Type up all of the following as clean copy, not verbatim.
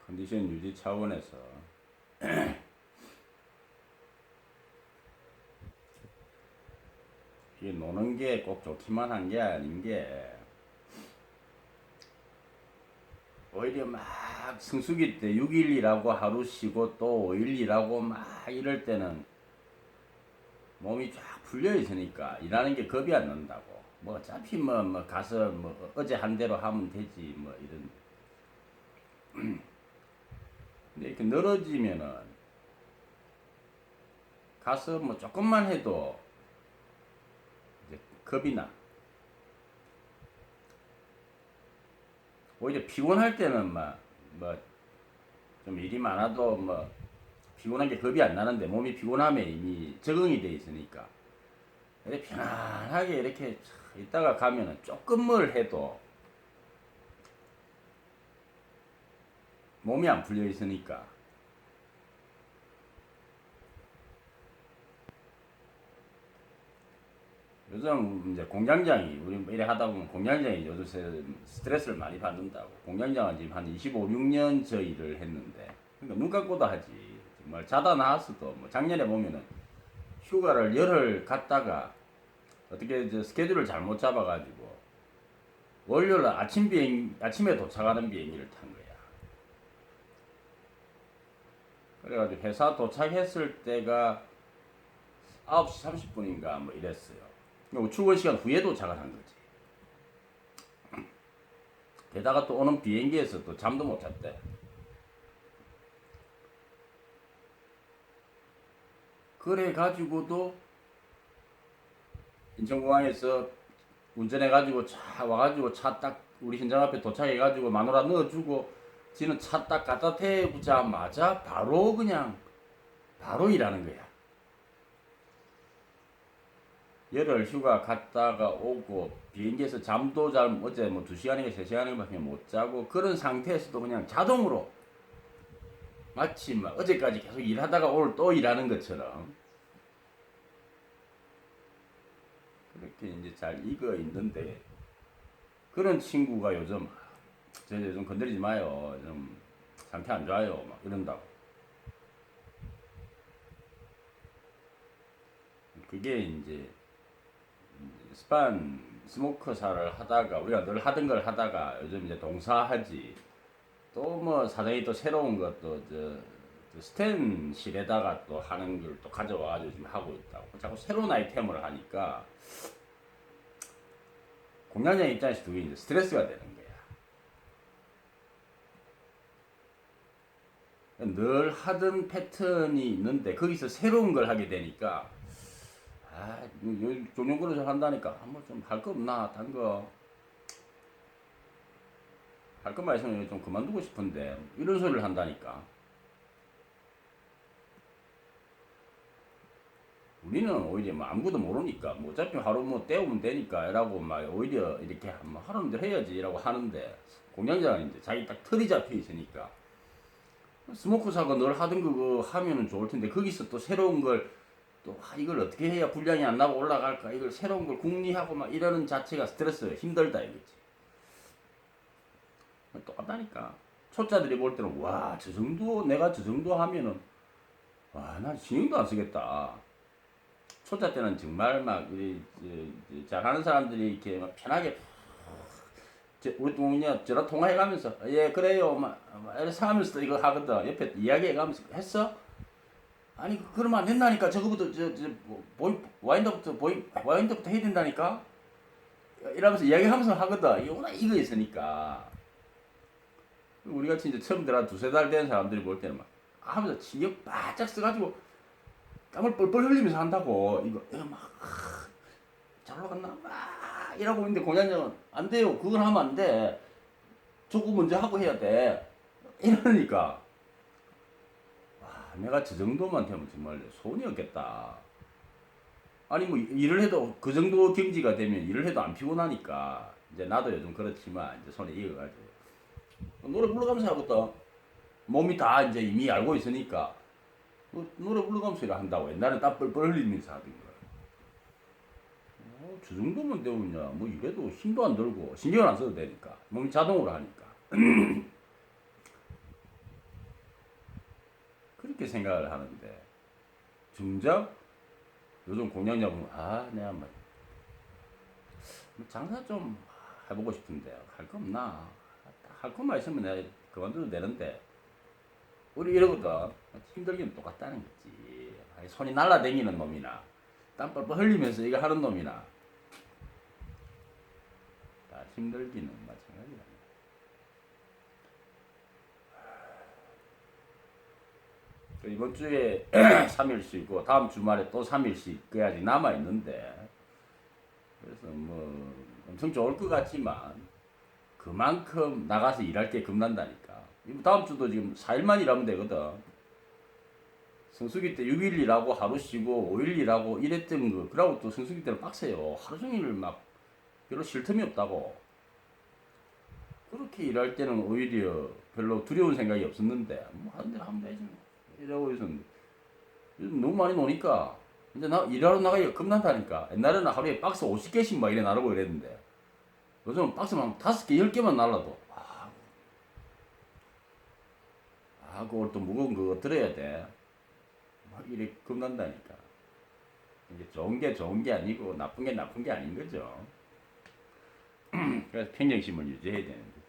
컨디션 유지 차원에서 이 노는 게 꼭 좋기만 한 게 아닌 게 오히려 막 성수기 때 6일 일하고 하루 쉬고 또 5일 일하고 막 이럴 때는 몸이 쫙 풀려 있으니까 일하는 게 겁이 안 난다고. 뭐 어차피 뭐 가서 뭐 어제 한 대로 하면 되지 뭐 이런. 근데 이렇게 늘어지면은 가서 뭐 조금만 해도 이제 겁이 나. 오히려 피곤할 때는 막 뭐 좀 일이 많아도 뭐 피곤한 게 겁이 안 나는데 몸이 피곤하면 이미 적응이 돼 있으니까 이렇게 편안하게 이렇게 있다가 가면은 조금 뭘 해도 몸이 안 풀려 있으니까. 요즘 이제 공장장이 우리 이래 하다 보면 공장장이 요새 스트레스를 많이 받는다고. 공장장은 지금 한 25, 6년 저 일을 했는데 그러니까 눈 감고도 하지. 정말 자다 나왔어도 뭐 작년에 보면은 휴가를 열흘 갔다가 어떻게 이제 스케줄을 잘못 잡아가지고 월요일 아침에 도착하는 비행기를 탄 거야. 그래가지고 회사 도착했을 때가 9시 30분인가 뭐 이랬어요. 출근 시간 후에 도착을 한 거지. 게다가 또 오는 비행기에서 또 잠도 못 잤대. 그래가지고도 인천공항에서 운전해가지고 차 와가지고 차 딱 우리 현장 앞에 도착해가지고 마누라 넣어주고 지는 차 딱 갖다 대자마자 바로 그냥 바로 일하는 거야. 열흘 휴가 갔다가 오고 비행기에서 잠도 잘 어제 뭐 2시간인가 3시간인가밖에 못 자고 그런 상태에서도 그냥 자동으로 마치 막 어제까지 계속 일하다가 오늘 또 일하는 것처럼 그렇게 이제 잘 익어 있는데 그런 친구가 요즘 저 요즘 건드리지 마요. 좀 상태 안 좋아요. 막 이런다고. 그게 이제 스모커사를 하다가 우리가 늘 하던 걸 하다가 요즘 이제 동사하지. 또 뭐 사장이 또 새로운 것도 스텐실에다가 또 하는 걸 또 가져와가지고 지금 하고 있다고. 자꾸 새로운 아이템을 하니까 공장장 입장에서 그게 이제 스트레스가 되는 거야. 늘 하던 패턴이 있는데 거기서 새로운 걸 하게 되니까 종용근을 한다니까 한번 좀 할 거 없나 단 거. 할 것만 있으면 좀 그만두고 싶은데 이런 소리를 한다니까. 우리는 오히려 뭐 아무것도 모르니까 뭐 어차피 하루 뭐 때우면 되니까 라고 막 오히려 이렇게 한번 하는 대로 해야지 라고 하는데 공장장은 이제 자기 딱 틀이 잡혀 있으니까 스모크 사고 늘 하던 거 하면은 좋을 텐데 거기서 또 새로운 걸 또 이걸 어떻게 해야 분량이 안 나고 올라갈까 이걸 새로운 걸 궁리하고 막 이러는 자체가 스트레스 힘들다 이거지. 똑같다니까. 초짜들이 볼 때는 와 저 정도 내가 저 정도 하면은 와 난 신경도 안 쓰겠다. 초짜 때는 정말 막 잘하는 사람들이 이렇게 막 편하게 우리 동네 전화 통화해가면서 예 그래요 막 이렇게 하면서 이거 하거든. 옆에 이야기해가면서 했어? 아니 그러면 안 된다니까. 저거부터 와인더부터 해야 된다니까. 이러면서 이야기하면서 하거든. 이거 있으니까 우리가 진짜 처음 들어 두세 달 된 사람들이 볼 때는 막 하면서 신경 바짝 써가지고 땀을 뻘뻘 흘리면서 한다고. 이거 잘 올라갔나? 막 이러고 있는데 공장장은 안 돼요. 그건 하면 안 돼. 저거 먼저 하고 해야 돼. 이러니까 와 내가 저 정도만 되면 정말 손이 없겠다. 아니 뭐 일을 해도 그 정도 경지가 되면 일을 해도 안 피곤하니까 이제 나도 요즘 그렇지만 이제 손에 익어가지고 노래 부르면서 하거든. 몸이 다 이제 이미 알고 있으니까 노래 부르면서 일을 한다고. 옛날엔 땀 뻘뻘 흘리면서 하던 거야. 저 정도면 되느냐 뭐 이래도 힘도 안 들고 신경을 안 써도 되니까 몸이 자동으로 하니까 그렇게 생각을 하는데 정작 요즘 공략 잡으면 내가 뭐 장사 좀 해보고 싶은데 할 거 없나? 할 것만 있으면 내가 그만둬도 되는데 우리 이러거든. 힘들기는 똑같다는 거지. 아니, 손이 날라다니는 놈이나 땀 뻘뻘 흘리면서 이거 하는 놈이나 다 힘들기는 마찬가지다. 이번 주에 3일 쉬고 다음 주말에 또 3일 쉬어야지 남아 있는데 그래서 뭐 엄청 좋을 것 같지만 그만큼 나가서 일할 게 겁난다니까. 다음 주도 지금 4일만 일하면 되거든. 성수기 때 6일 일하고 하루 쉬고 5일 일하고 이랬던 거. 그러고 또 성수기 때는 빡세요. 하루 종일 막 별로 쉴 틈이 없다고. 그렇게 일할 때는 오히려 별로 두려운 생각이 없었는데 뭐 하는 대로 하면 되지 뭐. 이러고 있었는데 요즘 너무 많이 노니까 이제 나 일하러 나가기가 겁난다니까. 옛날에는 하루에 박스 50개씩 막 이래 나르고 이랬는데 요즘은 박스만 5개, 10개만 날라도 그걸 또 무거운 거 들어야 돼. 막 이래 겁난다니까. 이게 좋은 게 아니고 나쁜 게 아닌 거죠. 그래서 평정심을 유지해야 되는데.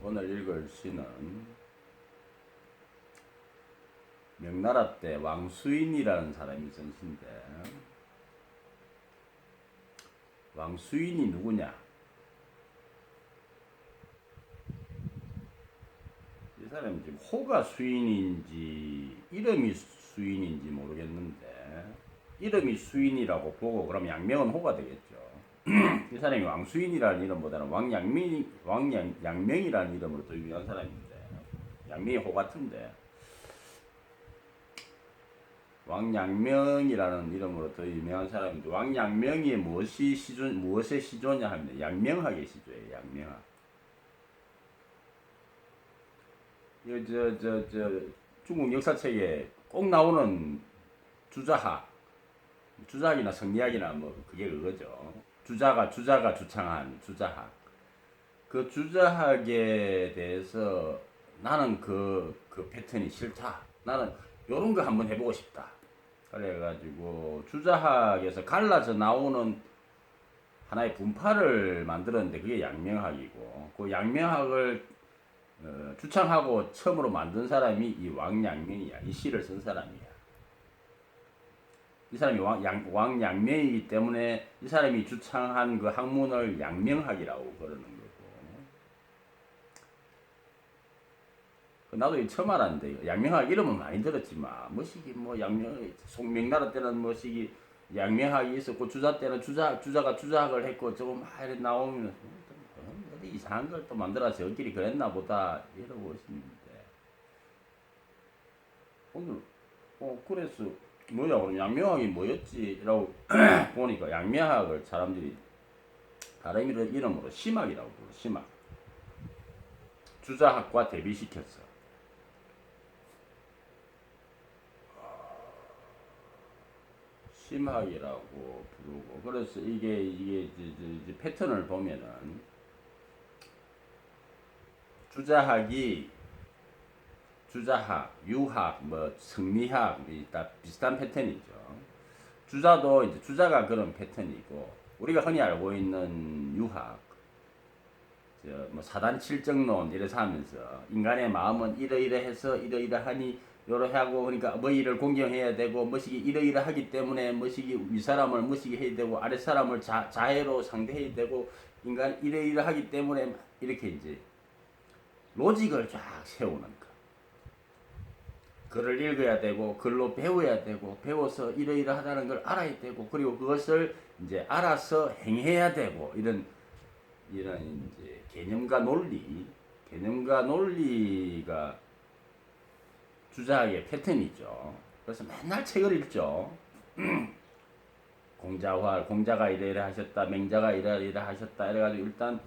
오늘 읽을 시는 명나라 때 왕수인이라는 사람이 쓴 시인데 왕수인이 누구냐? 이 사람이 지금 호가 수인인지 이름이 수인인지 모르겠는데 이름이 수인이라고 보고 그럼 양명은 호가 되겠죠. 이 사람이 왕수인이라는 이름보다는 양명이라는 이름으로 더 유명한 사람인데 양명이 호 같은데 왕양명이라는 이름으로 더 유명한 사람인데 왕양명이 무엇의 시조냐 하면 양명학의 시조예요. 양명학. 중국 역사책에 꼭 나오는 주자학이나 성리학이나 뭐 그게 그거죠. 주자가 주창한 주자학. 그 주자학에 대해서 나는 그 패턴이 싫다. 나는 요런 거 한번 해보고 싶다. 그래가지고 주자학에서 갈라져 나오는 하나의 분파를 만들었는데 그게 양명학이고 그 양명학을 주창하고 처음으로 만든 사람이 이 왕양명이야. 이 시를 쓴 사람이야. 이 사람이 왕양명이기 때문에 이 사람이 주창한 그 학문을 양명학이라고 그러는 거고. 나도 이 처음 알았는데 양명학 이름은 많이 들었지만 뭐시기 뭐 양명 송명나라 때는 뭐시기 양명학이 있었고 주자 때는 주자가 주자학을 했고 조금 막 이렇게 나오면 어디 이상한 걸 또 만들어서 저끼리 그랬나 보다 이러고 있었는데 오늘 그래서 뭐야 그럼 양명학이 뭐였지? 라고 보니까 양명학을 사람들이 다른 이름으로 심학이라고 불러. 심학. 주자학과 대비시켰어. 심학이라고 부르고 그래서 이게 패턴을 보면은 주자학, 유학, 뭐 성리학 다 비슷한 패턴이죠. 주자도 이제 주자가 그런 패턴이고 우리가 흔히 알고 있는 유학, 뭐 사단칠정론 이래서 하면서 인간의 마음은 이러이러해서 이러이러하니 요러 하고 그러니까 뭐 일을 공경해야 되고 뭐시기 이러이러하기 때문에 뭐시기 윗사람을 뭐시기 해야 되고 아랫사람을 자해로 상대해야 되고 인간 이러이러하기 때문에 이렇게 이제 로직을 쫙 세우는 거. 글을 읽어야 되고 글로 배워야 되고 배워서 이러이러하다는 걸 알아야 되고 그리고 그것을 이제 알아서 행해야 되고 이런 이제 개념과 논리가 주자의 패턴이죠. 그래서 맨날 책을 읽죠. 공자가 이래 하셨다, 맹자가 이래 하셨다, 이래가지고 일단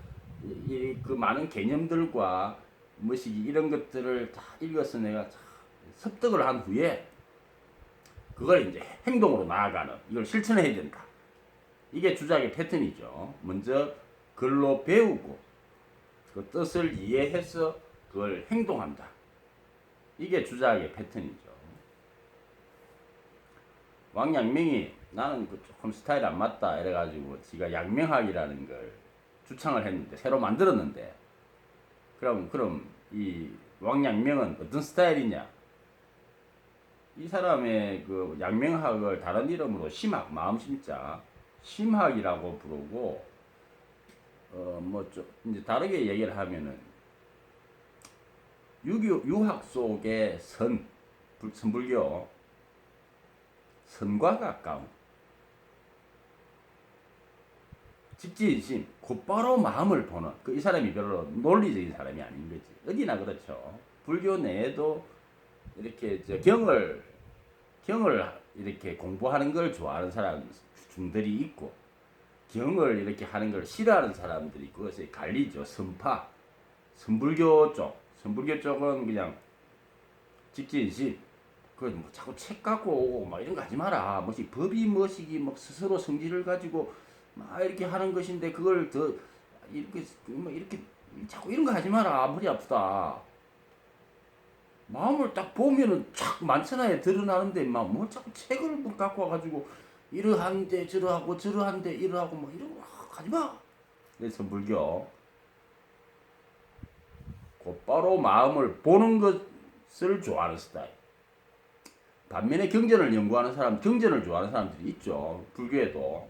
그 많은 개념들과 뭐시기 이런 것들을 다 읽어서 내가 습득을 한 후에 그걸 이제 행동으로 나아가는 이걸 실천해야 된다. 이게 주작의 패턴이죠. 먼저 글로 배우고 그 뜻을 이해해서 그걸 행동한다. 이게 주작의 패턴이죠. 왕양명이 나는 조금 스타일이 안 맞다 이래가지고 지가 양명학이라는 걸 주창을 했는데 새로 만들었는데 그럼 이 왕양명은 어떤 스타일이냐? 이 사람의 그 양명학을 다른 이름으로 심학, 마음심자 심학이라고 부르고 뭐 좀 이제 다르게 얘기를 하면은 유학 속의 선불교 선과 가까운 직진심 곧바로 마음을 보는 이 사람이 별로 논리적인 사람이 아닌 거지. 어디나 그렇죠. 불교 내에도 이렇게 경을 이렇게 공부하는 걸 좋아하는 중들이 있고 경을 이렇게 하는 걸 싫어하는 사람들이 있고 그것이 갈리죠. 선불교 쪽은 그냥 직진심 뭐 자꾸 책 갖고 오고 막 이런 거 하지 마라. 법이 뭐시기 뭐 스스로 성질을 가지고 막 이렇게 하는 것인데 그걸 더 이렇게 자꾸 이런 거 하지 마라. 머리 아프다. 마음을 딱 보면은 쫙 만천하에 드러나는데 막 뭐 자꾸 책을 뭐 갖고 와가지고 이러한데 저러한데 이러하고 뭐 이런 거 하지 마. 그래서 불교 곧바로 마음을 보는 것을 좋아하는 스타일. 반면에 경전을 좋아하는 사람들이 있죠. 불교에도.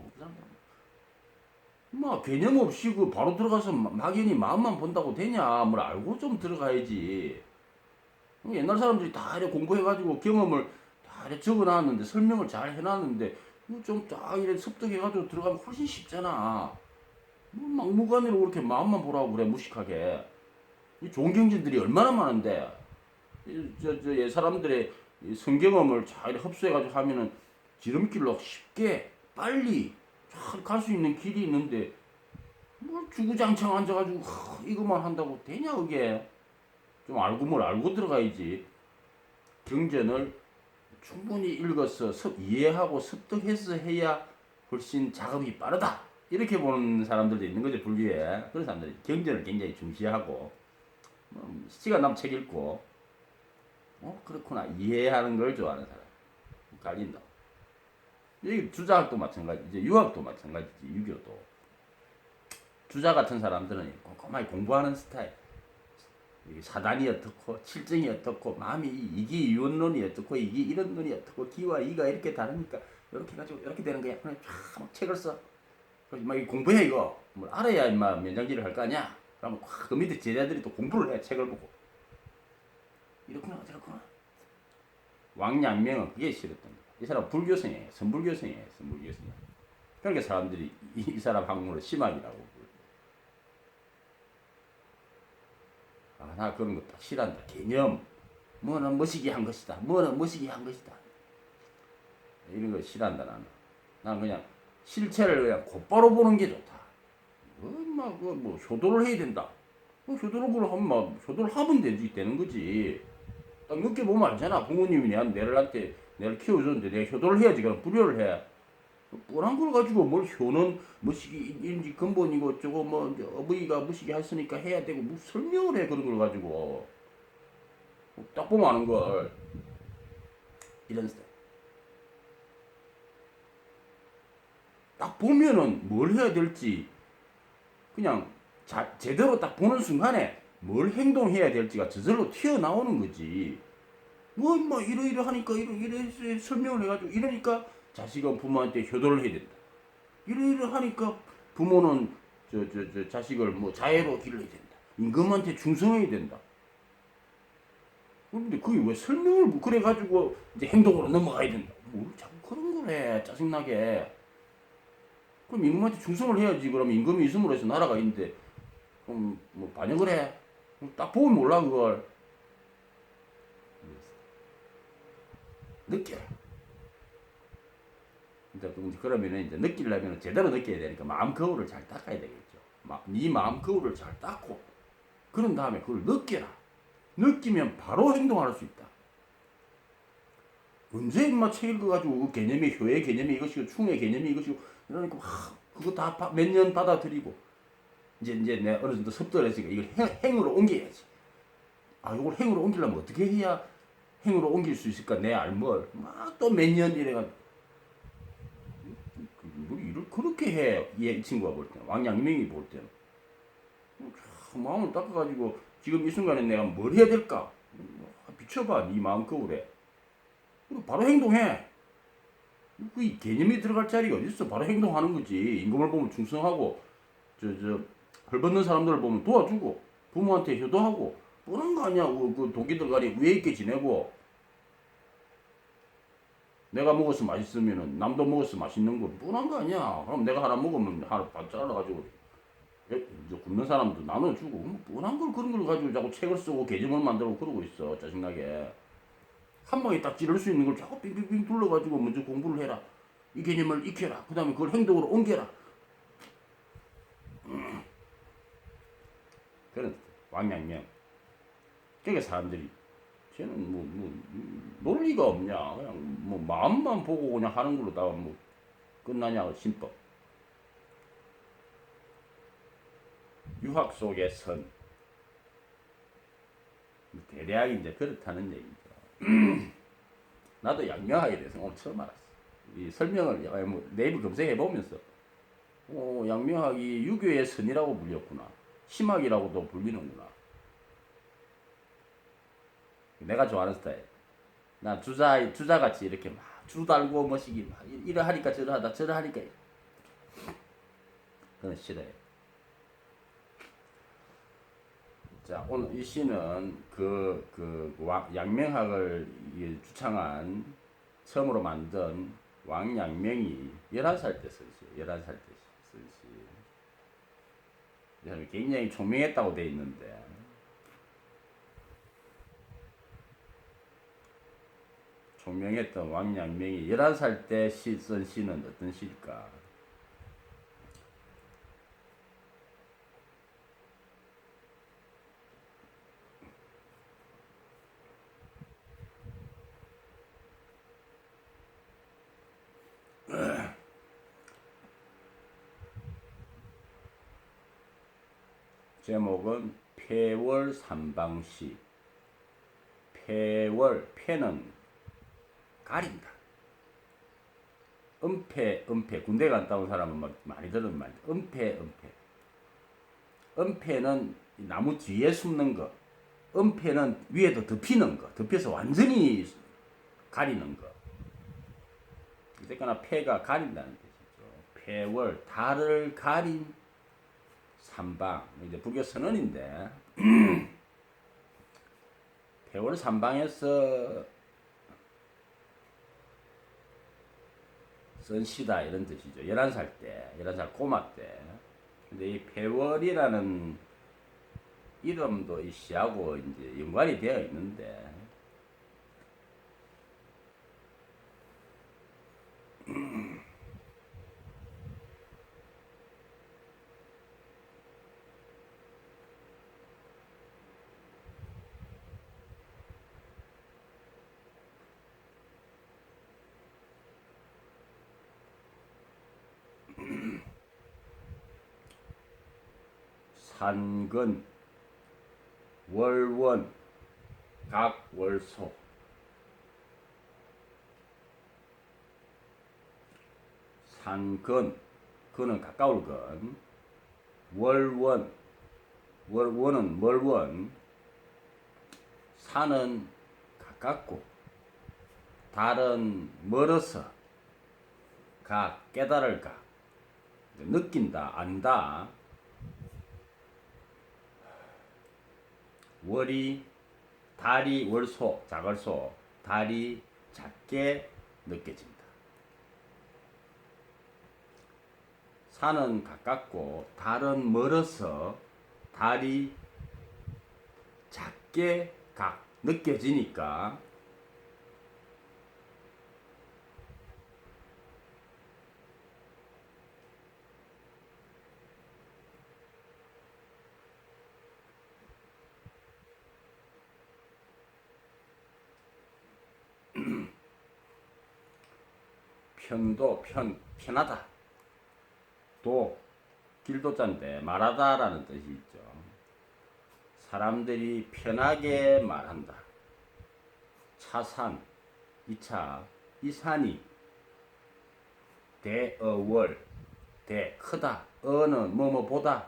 뭐 개념 없이 그 바로 들어가서 막연히 마음만 본다고 되냐? 뭘 알고 좀 들어가야지. 옛날 사람들이 다 이렇게 공부해가지고 경험을 다 이렇게 적어놨는데 설명을 잘 해놨는데 좀 딱 이렇게 습득해가지고 들어가면 훨씬 쉽잖아. 뭐 막무가내로 그렇게 마음만 보라고 그래 무식하게. 이 좋은 경전들이 얼마나 많은데 옛 사람들의 성경험을 잘 흡수해가지고 하면은 지름길로 쉽게 빨리 잘 갈 수 있는 길이 있는데 뭐 주구장창 앉아가지고 이것만 한다고 되냐 그게. 좀 알고 들어가야지. 경전을 충분히 읽어서 이해하고 습득해서 해야 훨씬 작업이 빠르다. 이렇게 보는 사람들도 있는 거죠, 불교에. 그런 사람들이 경전을 굉장히 중시하고 시간 남면 책 읽고 그렇구나 이해하는 걸 좋아하는 사람 갈린다. 여기 주자학도 마찬가지, 이제 유학도 마찬가지지. 유교도 주자 같은 사람들은 꼼꼼하게 공부하는 스타일. 사단이 어떻고 칠정이 어떻고 마음이 이기 유언론이 어떻고 이기 이런 논이 어떻고 기와 이가 이렇게 다르니까 이렇게 가지고 이렇게 되는 거야. 그냥 쫙 책을 써. 막 공부해 이거. 뭘 알아야 임마 면장지를 할 거 아니야. 그러면 그 밑에 제자들이 또 공부를 해. 책을 보고. 이렇구나 저렇구나. 왕양명은 그게 싫었던 거야. 이 사람 불교성이에요. 선불교성이에요. 그러니까 사람들이 이 사람 한국어로 심학이라고. 나 그런 거 딱 싫어한다. 개념. 뭐는 뭐시기 한 것이다. 이런 거 싫어한다 나는. 난 그냥 실체를 그냥 곧바로 보는 게 좋다. 뭐 효도를 해야 된다. 효도를 하면 효도를 하면 되는 거지. 딱 늦게 보면 알잖아. 부모님이 내를 키워줬는데 내가 효도를 해야지. 그럼 불효를 해. 뻔한 걸 가지고 뭘 효는 뭐시기인지 근본이고 저거 뭐 어머니가 무시기 했으니까 해야 되고 뭐 설명을 해 그런 걸 가지고 딱 보면 아는 걸. 이런 스타일. 딱 보면은 뭘 해야 될지 그냥 제대로 딱 보는 순간에 뭘 행동해야 될지가 저절로 튀어나오는 거지. 뭐 이러 하니까 이래 설명을 해가지고 이러니까 자식은 부모한테 효도를 해야 된다. 이러 하니까 부모는 자식을 뭐 자애로 기르야 된다. 임금한테 충성해야 된다. 근데 그게 왜 설명을 뭐 그래가지고 이제 행동으로 넘어가야 된다. 뭘 자꾸 그런 거래. 짜증나게. 그럼 임금한테 충성을 해야지. 그럼 임금이 있음으로 해서 나라가 있는데 그럼 뭐 반역을 해. 딱 보면 몰라 그걸. 느껴. 이제 그러면은 이제 느끼려면 제대로 느껴야 되니까 마음 거울을 잘 닦아야 되겠죠. 네 마음 거울을 잘 닦고 그런 다음에 그걸 느껴라. 느끼면 바로 행동할 수 있다. 언제 인마 책 읽어가지고 그 개념이 효의 개념이 이것이고 충의 개념이 이것이고 이러니까 그거 다 몇 년 받아들이고 이제 내가 어느 정도 습득을 했으니까 이걸 행으로 옮겨야지. 아 이걸 행으로 옮기려면 어떻게 해야 행으로 옮길 수 있을까 내 알뭘 막 또 몇 년 이래가지고 일을 그렇게 해. 이 친구가 볼 때는 왕양명이 볼 때는 마음을 닦아가지고 지금 이 순간에 내가 뭘 해야 될까 비춰봐 네 마음 거울에 그리고 바로 행동해. 그 개념이 들어갈 자리가 어딨어. 바로 행동하는 거지. 임금을 보면 충성하고 헐벗는 사람들을 보면 도와주고 부모한테 효도하고 그런 거 아니야. 그 동기들 간에 위에 있게 지내고 내가 먹어서 맛있으면은 남도 먹어서 맛있는 거 뻔한 거 아니야. 그럼 내가 하나 먹으면 하나 반 잘라가지고 이제 굶는 사람도 나눠주고 뭐 뻔한 걸 그런 걸 가지고 자꾸 책을 쓰고 개정을 만들고 그러고 있어. 짜증나게. 한 방에 딱 찌를 수 있는 걸 자꾸 빙빙빙 둘러가지고 먼저 공부를 해라. 이 개념을 익혀라. 그 다음에 그걸 행동으로 옮겨라. 그런 왕양명. 그러니까 사람들이 쟤는 논리가 없냐. 그냥 뭐 마음만 보고 그냥 하는 걸로 다 뭐 끝나냐. 신법. 유학 속의 선. 대략 이제 그렇다는 얘기죠. 나도 양명하게 대해서 오늘 처음 알았어. 이 설명을 뭐 네이버 검색해 보면서 양명학이 유교의 선이라고 불렸구나. 심학이라고도 불리는구나. 내가 좋아하는 스타일. 나 주자같이 이렇게 막 주 달고 뭐시기 막 이러 하니까 저러 하다 저러 하니까 그건 싫어요. 자 오늘 이 시는 양명학을 주창한 처음으로 만든 왕양명이 11살 때 쓴 시. 11살 때 쓴 시. 굉장히 총명했다고 돼 있는데 총명했던 왕양명이 11살 때 쓴 시는 어떤 시일까? 제목은 폐월 삼방시. 폐는 가린다. 은폐 군대 갔다 온 사람은 막 많이 들은 말. 은폐. 은폐는 나무 뒤에 숨는 거. 은폐는 위에도 덮이는 거. 덮여서 완전히 가리는 거. 어쨌거나 폐가 가린다는 뜻이죠. 폐월 달을 가린 삼방. 이제 불교 선언인데 폐월 삼방에서 쓴 시다 이런 뜻이죠. 11살 때, 11살 꼬마 때. 근데 이 폐월이라는 이름도 이 시하고 이제 연관이 되어 있는데 산근, 월원, 각월소. 산근, 근은 가까울 근. 월원, 월원은 멀원. 산은 가깝고 달은 멀어서 깨달을 느낀다 안다. 월이 달이 월소, 자걸소, 달이 작게 느껴진다. 산은 가깝고 달은 멀어서 달이 작게 느껴지니까 편하다. 길도자인데 말하다라는 뜻이 있죠. 사람들이 편하게 말한다. 차산, 이 산이 대어월, 크다. 어는 뭐뭐보다.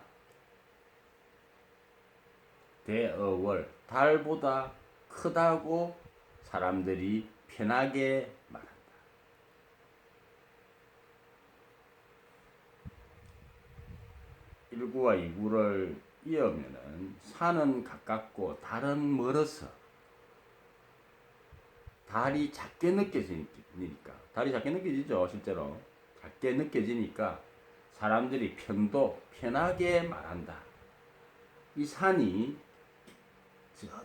대어월, 달보다 크다고 사람들이 편하게 말한다. 1구와 2구를 이으면은 산은 가깝고 달은 멀어서 달이 작게 느껴지니까 달이 작게 느껴지죠. 실제로 작게 느껴지니까 사람들이 편하게 말한다. 이 산이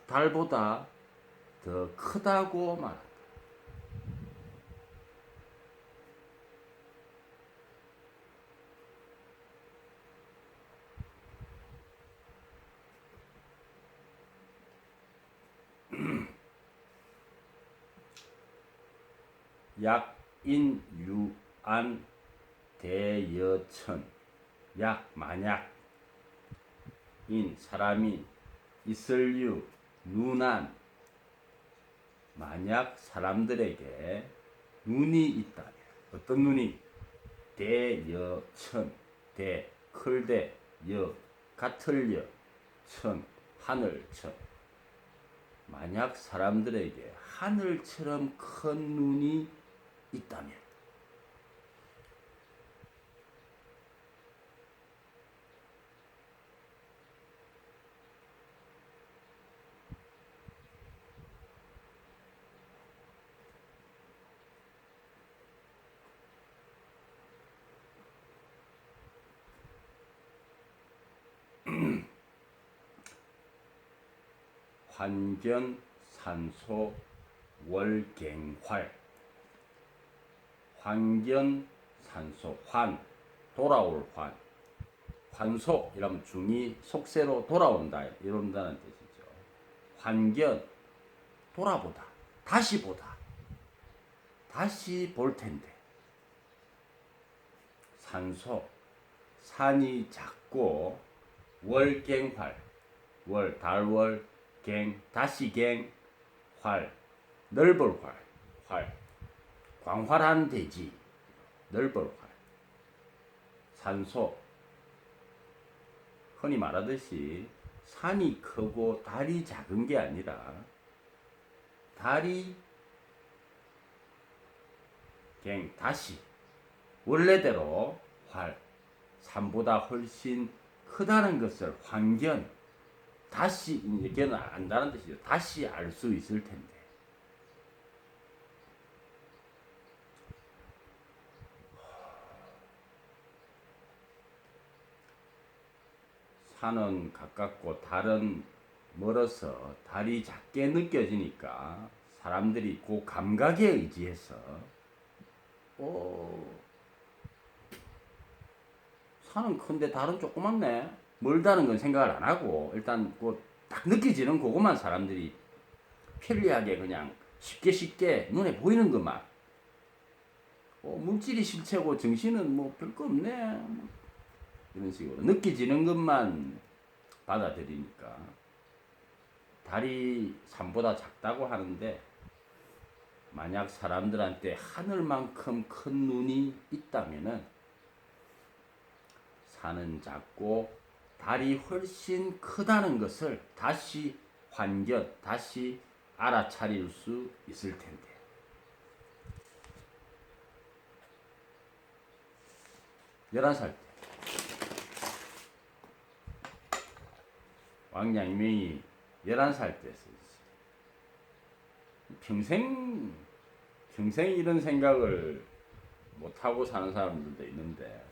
달보다 더 크다고 말한다. 약인유안 대여천. 만약. 사람이. 있을유 눈안. 만약 사람들에게 눈이 있다면 어떤 눈이? 대여천. 클대. 같을여. 천. 하늘천. 만약 사람들에게 하늘처럼 큰 눈이 있다면 환견, 산소, 월갱활. 환견, 산소, 돌아올 환. 환속, 이러면 중이 속세로 돌아온다, 이런다는 뜻이죠. 환견, 돌아보다, 다시 보다, 다시 볼 텐데. 산소, 산이 작고, 월갱활, 달월, 다시 활, 넓을 활, 광활한 대지, 넓을 활. 산소, 흔히 말하듯이 산이 크고 달이 작은 게 아니라 달이 다시 원래대로 산보다 훨씬 크다는 것을 다시, 이게는 안다는 뜻이죠. 다시 알 수 있을 텐데. 산은 가깝고 달은 멀어서 달이 작게 느껴지니까 사람들이 그 감각에 의지해서 산은 큰데 달은 조그맣네, 멀다는 건 생각을 안 하고 일단 딱 느껴지는 그것만 사람들이 편리하게 그냥 쉽게 눈에 보이는 것만, 물질이 실체고 정신은 뭐 별거 없네, 이런 식으로 느껴지는 것만 받아들이니까 달이 산보다 작다고 하는데, 만약 사람들한테 하늘만큼 큰 눈이 있다면은 산은 작고 달이 훨씬 크다는 것을 다시 다시 알아차릴 수 있을 텐데. 열한 살 때 왕양명이 11살 때 썼어요. 평생 이런 생각을 못 하고 사는 사람들도 있는데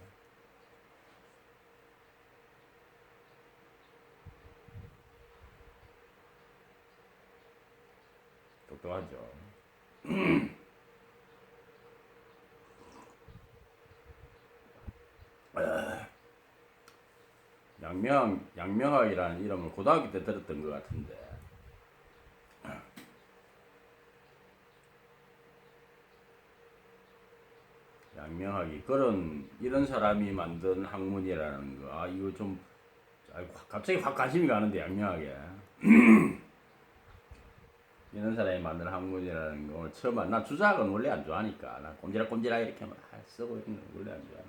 똑똑하죠. 양명학이라는 이름을 고등학교 때 들었던 것 같은데 양명학이 이런 사람이 만든 학문이라는 거, 이거 좀 갑자기 확 관심이 가는데 양명학에 이런 사람이 만든 학문이라는 거 오늘 처음 나 주작은 원래 안 좋아하니까 나 꼼지락꼼지락 이렇게 막 쓰고 이런 거 원래 안 좋아해.